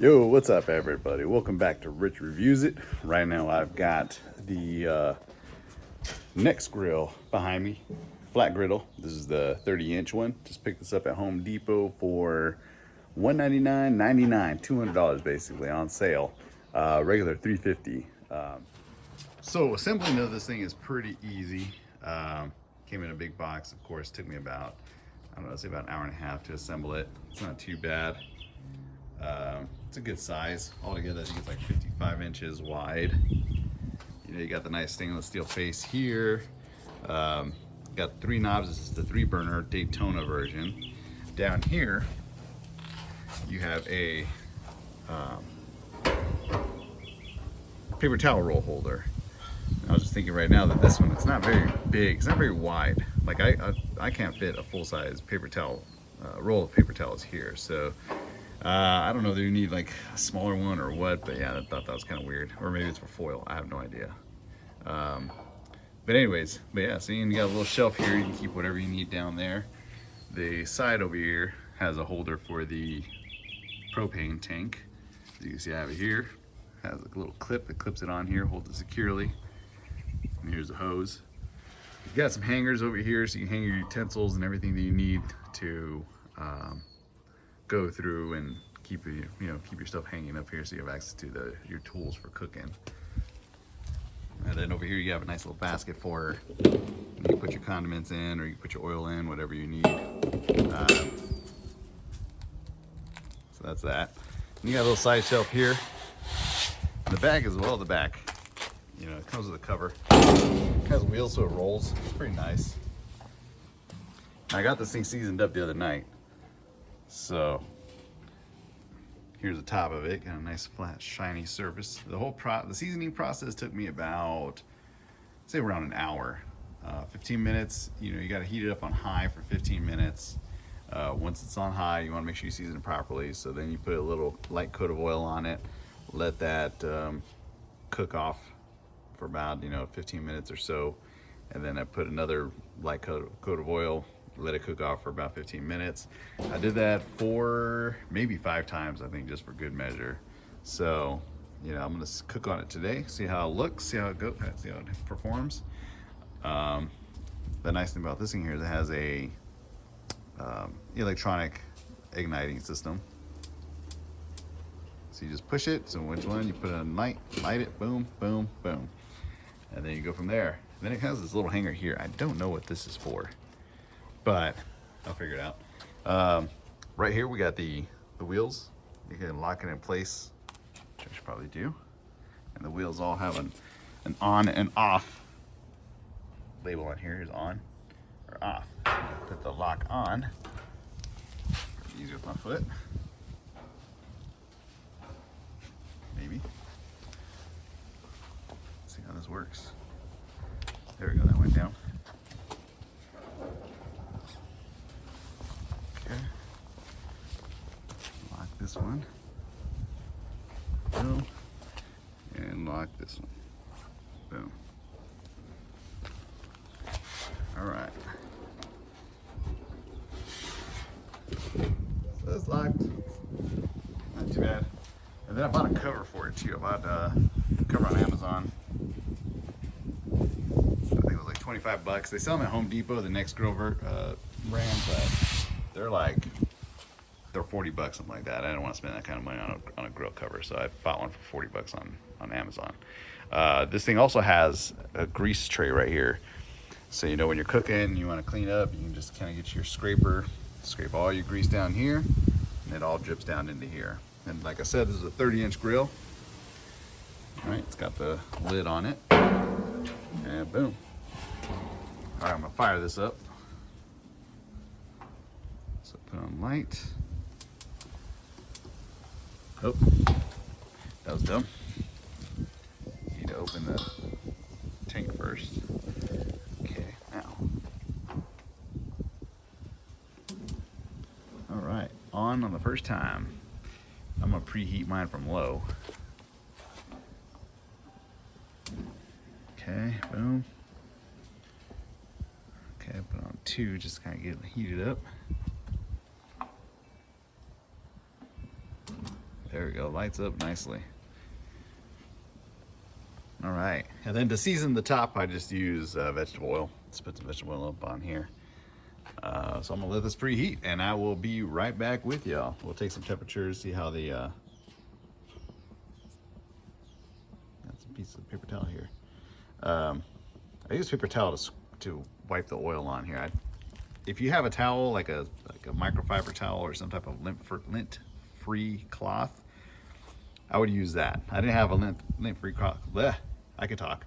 Yo, what's up, everybody? Welcome back to Rich Reviews It. Right now, I've got the Nexgrill behind me, flat griddle. This is the 30-inch one. Just picked this up at Home Depot for $199.99, $200 basically on sale. Regular $350. So assembling of this thing is pretty easy. Came in a big box, of course. Took me about, I don't know, say about an hour and a half to assemble it. It's not too bad. It's a good size. Altogether, I think it's like 55 inches wide. You know, you got the nice stainless steel face here. Got 3 knobs. This is the 3-burner Daytona version. Down here, you have a paper towel roll holder. I was just thinking right now that this one, it's not very big. It's not very wide. Like I can't fit a full-size paper towel, roll of paper towels here. So I don't know if you need like a smaller one or what, but yeah, I thought that was kind of weird. Or maybe it's for foil. I have no idea. But anyways, yeah, see, you got a little shelf here. You can keep whatever you need down there. The side over here has a holder for the propane tank. As you can see, I have it here. It has a little clip that clips it on here, holds it securely. And here's the hose. You've got some hangers over here so you can hang your utensils and everything that you need to go through and keep your stuff hanging up here so you have access to your tools for cooking. And then over here you have a nice little basket for you can put your condiments in, or you can put your oil in, whatever you need. So that's that. And you got a little side shelf here. The bag as well, the back. You know, it comes with a cover. It has wheels so it rolls. It's pretty nice. I got this thing seasoned up the other night. So here's the top of it. Got a nice flat shiny surface. The seasoning process took me about, say, around an hour. 15 minutes. You know, you got to heat it up on high for 15 minutes. Once it's on high, you want to make sure you season it properly. So then you put a little light coat of oil on it. Let that cook off for about 15 minutes or so, and then I put another light coat of oil, let it cook off for about 15 minutes. I did that 4, maybe 5 times, I think, just for good measure. So I'm gonna cook on it today, see how it looks, see how it goes, see how it performs. The nice thing about this thing here is it has a electronic igniting system. So you just push it, so which one you put it on light it, boom, boom, boom. And then you go from there. And then it has this little hanger here. I don't know what this is for, but I'll figure it out. Right here we got the wheels. You can lock it in place, which I should probably do. And the wheels all have an on and off label on here. Here's on or off. Put the lock on. Easier with my foot. Maybe. Let's see how this works. There we go, that went down. Okay. Lock this one. Boom. And lock this one. Boom. All right. So that's locked. Not too bad. And then I bought a cover for it too. I bought a cover on Amazon. I think it was like 25 bucks. They sell them at Home Depot, the Nexgrill brand, but they're 40 bucks, something like that. I didn't want to spend that kind of money on a grill cover, so I bought one for 40 bucks on Amazon. This thing also has a grease tray right here. So when you're cooking, you want to clean up, you can just kind of get your scraper, scrape all your grease down here, and it all drips down into here. And like I said, this is a 30-inch grill. All right, it's got the lid on it. And boom. All right, I'm gonna fire this up. So put on light. Oh, that was dumb. Need to open the tank first. Okay, now. All right, on the first time. I'm gonna preheat mine from low. Okay, boom. Okay, put on 2, just kind of get it heated up. There we go, lights up nicely. All right, and then to season the top, I just use vegetable oil. Let's put some vegetable oil up on here. So I'm gonna let this preheat, and I will be right back with y'all. We'll take some temperatures, see how the got some pieces of paper towel here. I use paper towel to wipe the oil on here. If you have a towel like a microfiber towel or some type of lint-free cloth, I would use that. I didn't have a lint-free cloth. Blech, I can talk.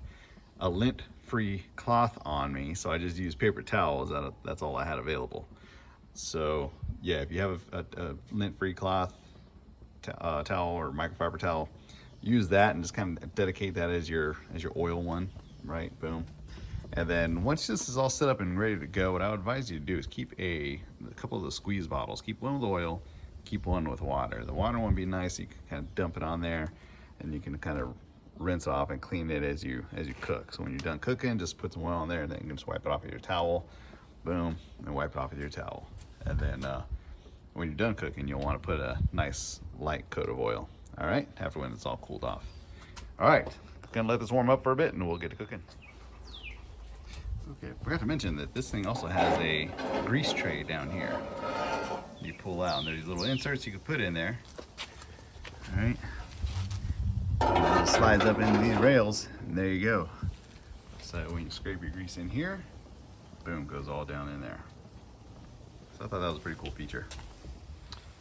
A lint-free cloth on me, so I just used paper towels. That's all I had available. So yeah, if you have a lint-free cloth towel or microfiber towel, use that and just kind of dedicate that as your oil one, right? Boom. And then once this is all set up and ready to go, what I would advise you to do is keep a couple of the squeeze bottles. Keep one with oil, keep one with water. The water one be nice, you can kind of dump it on there and you can kind of rinse off and clean it as you cook. So when you're done cooking, just put some oil on there and then you can just wipe it off with your towel. Boom, and wipe it off with your towel. And then when you're done cooking, you'll want to put a nice light coat of oil. All right, after when it's all cooled off. All right, gonna let this warm up for a bit and we'll get to cooking. Okay, forgot to mention that this thing also has a grease tray down here. You pull out, and there's these little inserts you can put in there. All right, and it slides up into these rails, and there you go. So when you scrape your grease in here, boom, goes all down in there. So I thought that was a pretty cool feature.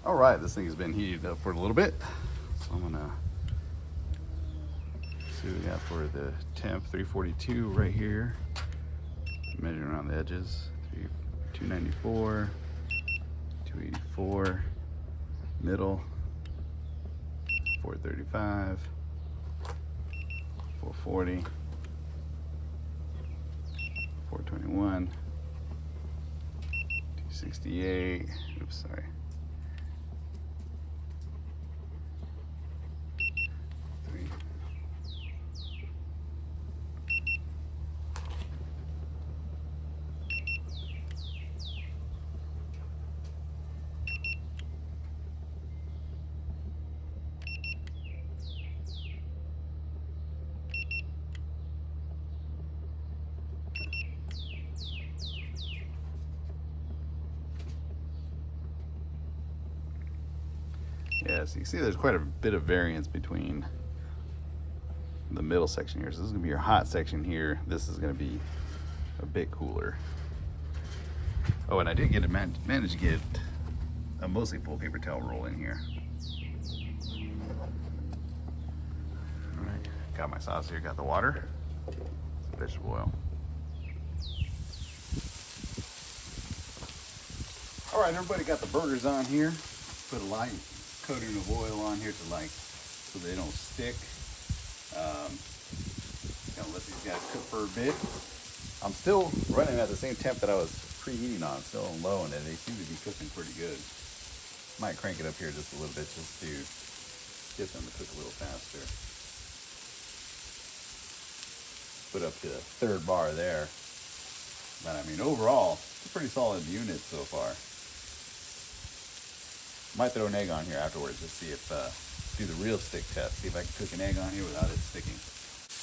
All right, this thing has been heated up for a little bit, so I'm gonna see what we got for the temp. 342 right here. Measuring around the edges. 294, 284, middle, 435, 440, 421, 268, oops, sorry. Yeah, so you can see there's quite a bit of variance between the middle section here. So this is gonna be your hot section here. This is gonna be a bit cooler. Oh, and I did manage to get a mostly full paper towel roll in here. All right, got my sauce here, got the water, some vegetable oil. All right, everybody got the burgers on here. Put a light coating of oil on here so they don't stick. Gonna let these guys cook for a bit. I'm still running at the same temp that I was preheating on, still on low, and they seem to be cooking pretty good. Might crank it up here just a little bit just to get them to cook a little faster. Put up to the third bar there. But I mean, overall, it's a pretty solid unit so far. Might throw an egg on here afterwards to see if, do the real stick test, see if I can cook an egg on here without it sticking.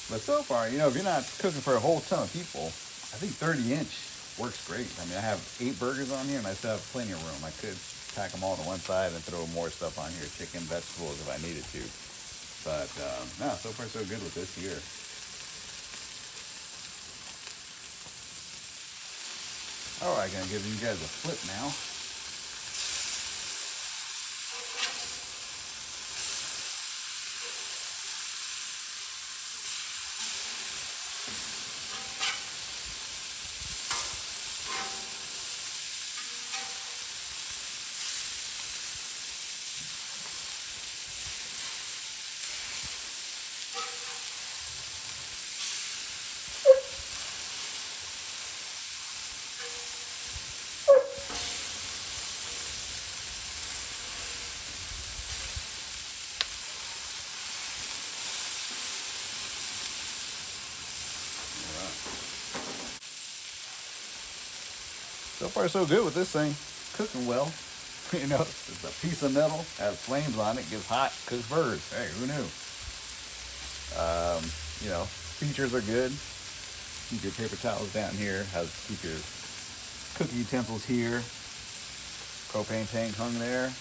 But so far, you know, if you're not cooking for a whole ton of people, I think 30-inch works great. I mean, I have 8 burgers on here and I still have plenty of room. I could pack them all to one side and throw more stuff on here, chicken, vegetables if I needed to. But no, so far so good with this here. All right, gonna give you guys a flip now. So far so good with this thing. Cooking well. You know, it's a piece of metal, has flames on it, gets hot, cooks burgers. Hey, who knew? You know, features are good. Keep your paper towels down here. Keep your cooking utensils here. Propane tank hung there.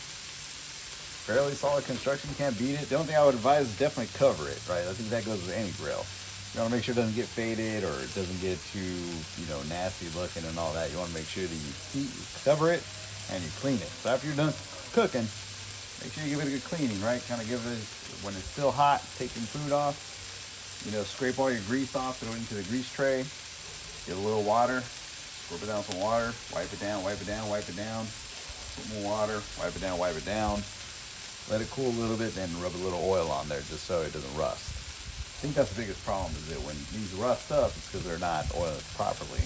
Fairly solid construction, you can't beat it. The only thing I would advise is definitely cover it, right? I think that goes with any grill. You want to make sure it doesn't get faded or it doesn't get too, you know, nasty looking and all that. You want to make sure that you cover it and you clean it. So after you're done cooking, make sure you give it a good cleaning, right? Kind of give it, when it's still hot, take your food off. You know, scrape all your grease off, throw it into the grease tray. Get a little water, scrub it down with some water, wipe it down, wipe it down, wipe it down. Put more water, wipe it down, wipe it down. Let it cool a little bit, then rub a little oil on there just so it doesn't rust. I think that's the biggest problem is that when these rust up, it's because they're not oiled properly.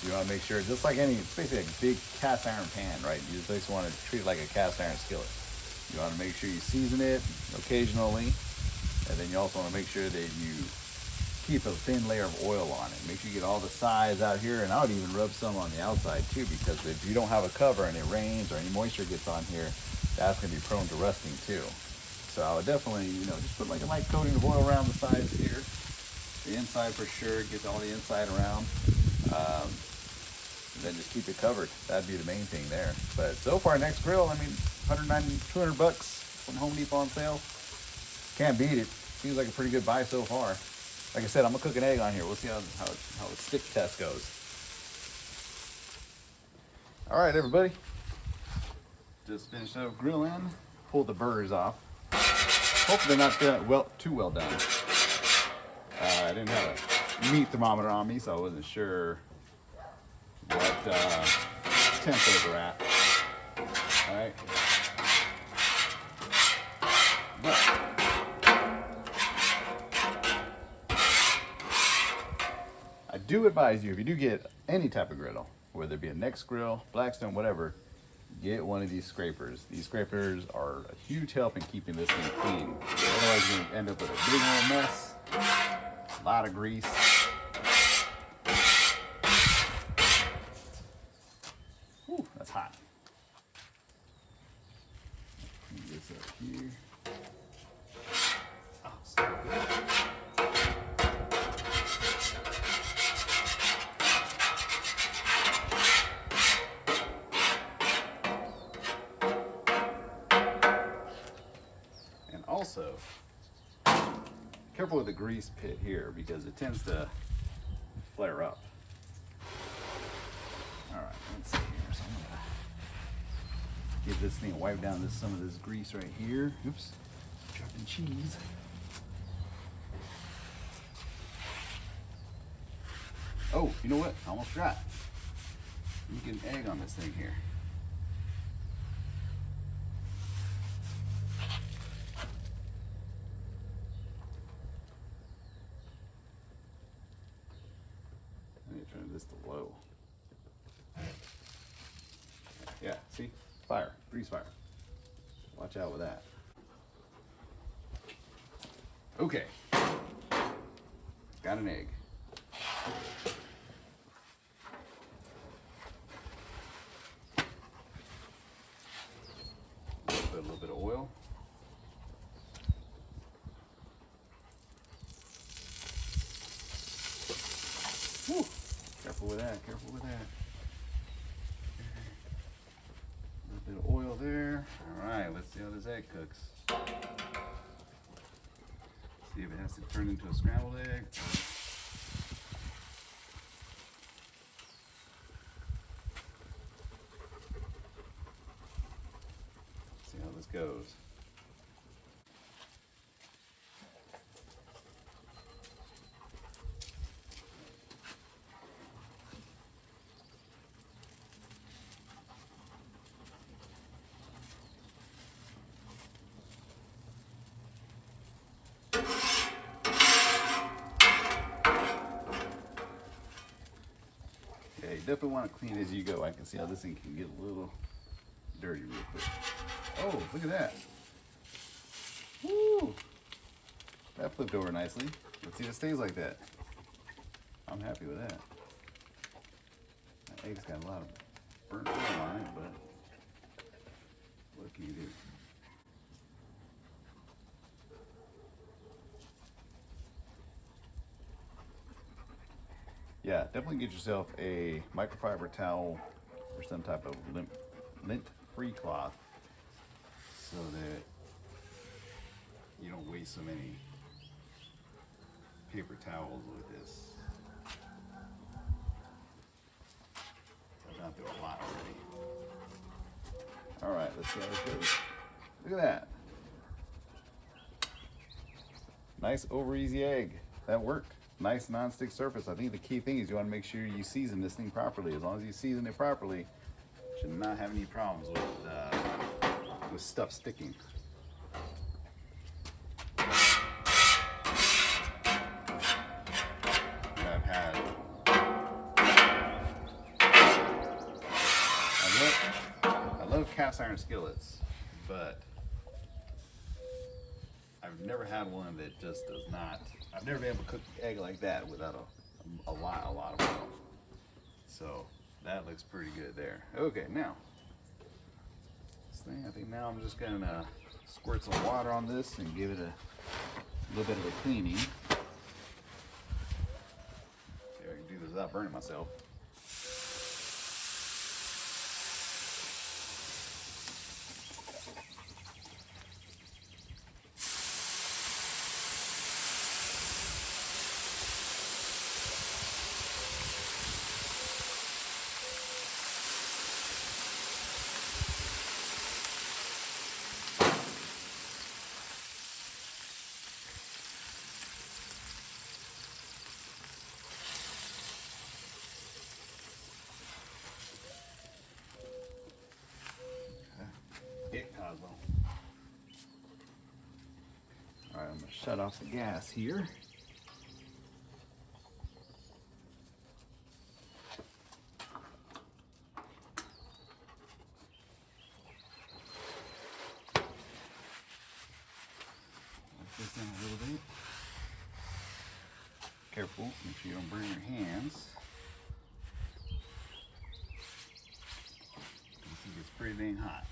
You want to make sure, just like it's basically a big cast iron pan, right? You just want to treat it like a cast iron skillet. You want to make sure you season it occasionally, and then you also want to make sure that you keep a thin layer of oil on it. Make sure you get all the sides out here, and I would even rub some on the outside too, because if you don't have a cover and it rains or any moisture gets on here, that's going to be prone to rusting too. So I would definitely, you know, just put like a light coating of oil around the sides here. The inside for sure, get all the inside around. Then just keep it covered. That'd be the main thing there. But so far, Nexgrill, I mean, 200 bucks from Home Depot on sale. Can't beat it. Seems like a pretty good buy so far. Like I said, I'm gonna cook an egg on here. We'll see how the stick test goes. All right, everybody. Just finished up grilling. Pulled the burgers off. Hopefully they're not too well done. I didn't have a meat thermometer on me, so I wasn't sure what temp those were at. All right. But I do advise you, if you do get any type of griddle, whether it be a Nexgrill, Blackstone, whatever, get one of these scrapers. These scrapers are a huge help in keeping this thing clean. Otherwise, you're going to end up with a big old mess, a lot of grease. Whew, that's hot. Put this up here. Oh, so good. Also, careful with the grease pit here because it tends to flare up. All right, let's see here. So I'm gonna give this thing a wipe down some of this grease right here. Oops, dropping cheese. Oh, you know what? I almost forgot. Let me get an egg on this thing here. Turn this to low. Yeah, see? Fire, grease fire. Watch out with that. Okay. Got an egg. Put a little bit of oil. Whew. Careful with that, careful with that. A little bit of oil there. All right, let's see how this egg cooks. See if it has to turn into a scrambled egg. See how this goes. Yeah, you definitely want to clean as you go. I can see how this thing can get a little dirty real quick. Oh, look at that. Woo! That flipped over nicely. Let's see if it stays like that. I'm happy with that. That egg's got a lot of burnt oil on it, but What can you do? Yeah, definitely get yourself a microfiber towel or some type of lint-free cloth so that you don't waste so many paper towels with this. I've gone through a lot already. All right, let's see how this goes. Look at that. Nice over easy egg. That worked. Nice non-stick surface. I think the key thing is you want to make sure you season this thing properly. As long as you season it properly, you should not have any problems with stuff sticking. I've had. I love cast iron skillets, but I've never had one that just does not. I've never been able to cook the egg like that without a lot of oil. So that looks pretty good there. Okay, now this thing. I think now I'm just gonna squirt some water on this and give it a little bit of a cleaning. See if I can do this without burning myself. Alright, I'm going to shut off the gas here. Let this in a little bit. Careful, make sure you don't burn your hands. This thing gets pretty dang hot.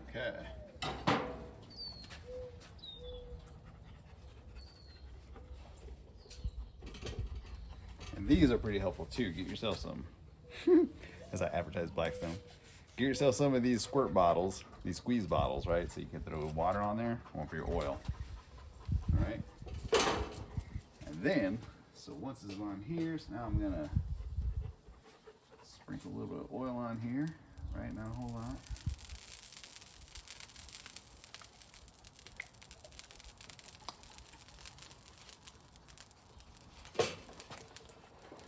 Okay. And these are pretty helpful too. Get yourself some, as I advertise Blackstone, get yourself some of these squirt bottles, these squeeze bottles, right? So you can throw water on there, one for your oil. All right. And then, so once this is on here, so now I'm gonna sprinkle a little bit of oil on here, right? Not a whole lot.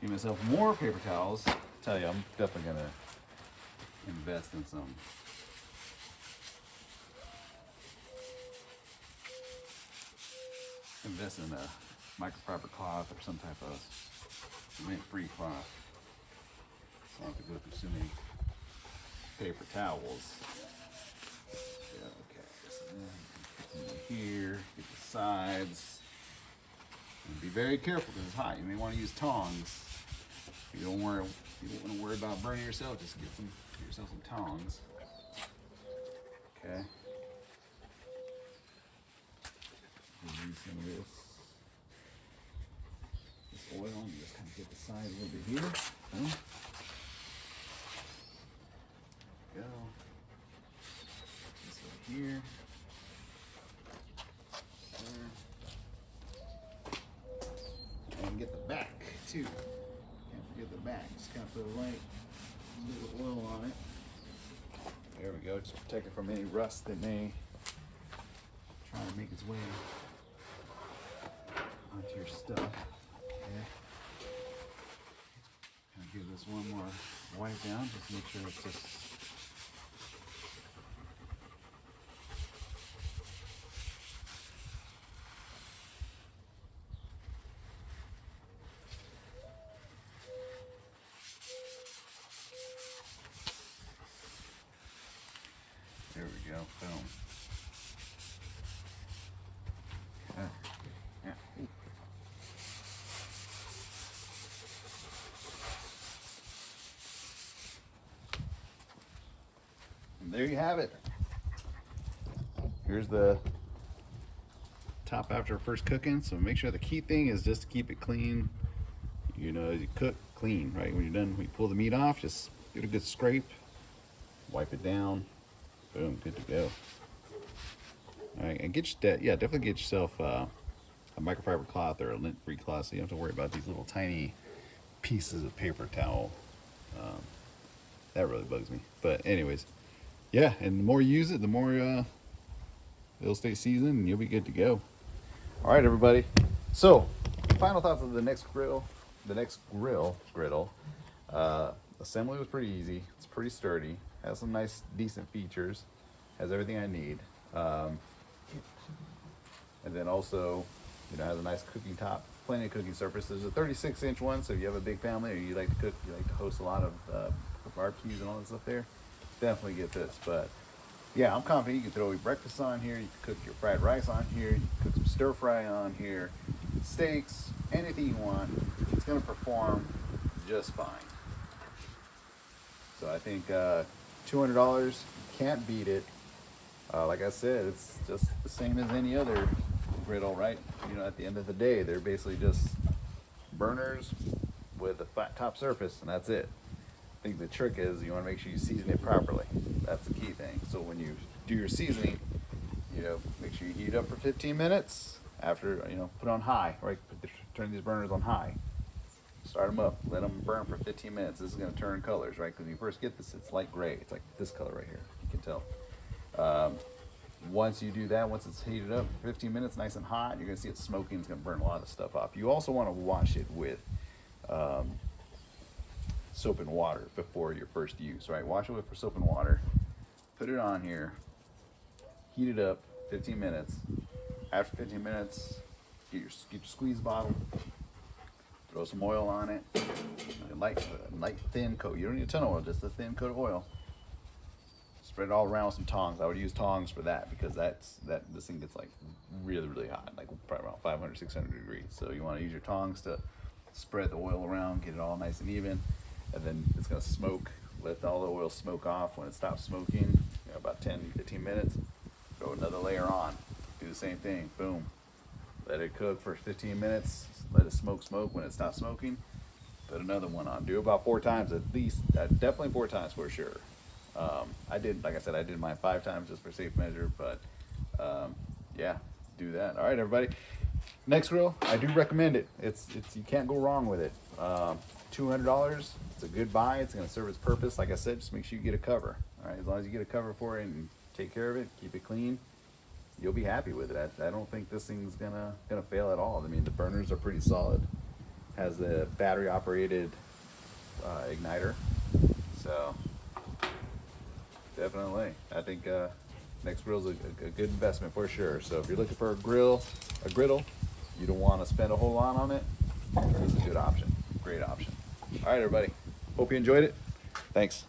Give myself more paper towels. I tell you, I'm definitely gonna invest in some. Invest in a microfiber cloth or some type of lint-free cloth. So I don't have to go through so many paper towels. Yeah, okay. So then put some in here, get the sides. And be very careful because it's hot. You may want to use tongs. You don't want to worry about burning yourself. Just get yourself some tongs. Okay. Use some of this oil and just kind of get the sides a little bit here. Okay. Go. This one here. There. And get the back too. Can't forget the back. Just kind of put a light little oil on it. There we go. Just protect it from any rust that may try to make its way onto your stuff. Okay. Kind of give this one more wipe down. Just make sure it's just There we go. Boom. Yeah. And there you have it. Here's the top after first cooking. So make sure the key thing is just to keep it clean. You know, as you cook, clean, right? When you're done, when you pull the meat off, just get a good scrape, wipe it down, boom, good to go. All right, and definitely get yourself a microfiber cloth or a lint-free cloth, so you don't have to worry about these little tiny pieces of paper towel. That really bugs me. But anyways, yeah, and the more you use it, the more it'll stay seasoned, and you'll be good to go. All right, everybody. So, final thoughts of the Nexgrill. The Nexgrill griddle. Assembly was pretty easy. It's pretty sturdy. Has some nice, decent features. Has everything I need. And then also, you know, has a nice cooking top, plenty of cooking surface. There's a 36-inch one, so if you have a big family or you like to cook, you like to host a lot of barbecues and all that stuff there, definitely get this. But yeah, I'm confident you can throw your breakfast on here, you can cook your fried rice on here, you can cook some stir fry on here, steaks, anything you want. It's gonna perform just fine. So I think $200, can't beat it. Like I said, it's just the same as any other griddle, right? You know, at the end of the day, they're basically just burners with a flat top surface, and that's it. I think the trick is you want to make sure you season it properly. That's the key thing. So when you do your seasoning, you know, make sure you heat it up for 15 minutes. After, you know, put it on high, right? Turn these burners on high. Start them up, let them burn for 15 minutes. This is going to turn colors, right? Because when you first get this, it's light gray. It's like this color right here. You can tell. Once you do that, once it's heated up for 15 minutes, nice and hot, you're going to see it smoking. It's going to burn a lot of stuff off. You also want to wash it with soap and water before your first use, right? Wash it with soap and water. Put it on here. Heat it up 15 minutes. After 15 minutes, get your squeeze bottle. Throw some oil on it. A light thin coat. You don't need a ton of oil, just a thin coat of oil. Spread it all around with some tongs. I would use tongs for that because this thing gets like really hot, like probably around 500, 600 degrees. So you want to use your tongs to spread the oil around, get it all nice and even, and then it's gonna smoke. Let all the oil smoke off. When it stops smoking, you know, about 10, 15 minutes, throw another layer on. Do the same thing. Boom. Let it cook for 15 minutes. Let it smoke. When it stops smoking, put another one on. Do about 4 times at least. Definitely 4 times for sure. Like I said, I did mine 5 times just for safe measure, but yeah, do that. All right, everybody. Nexgrill, I do recommend it. It's you can't go wrong with it. $200. It's a good buy. It's going to serve its purpose. Like I said, just make sure you get a cover. All right, as long as you get a cover for it and take care of it, keep it clean, you'll be happy with it. I don't think this thing's gonna fail at all. I mean, the burners are pretty solid. Has the battery operated igniter, so definitely, I think Nexgrill's a good investment for sure. So if you're looking for a griddle, you don't want to spend a whole lot on it, it's a good option, great option. All right, everybody, hope you enjoyed it. Thanks.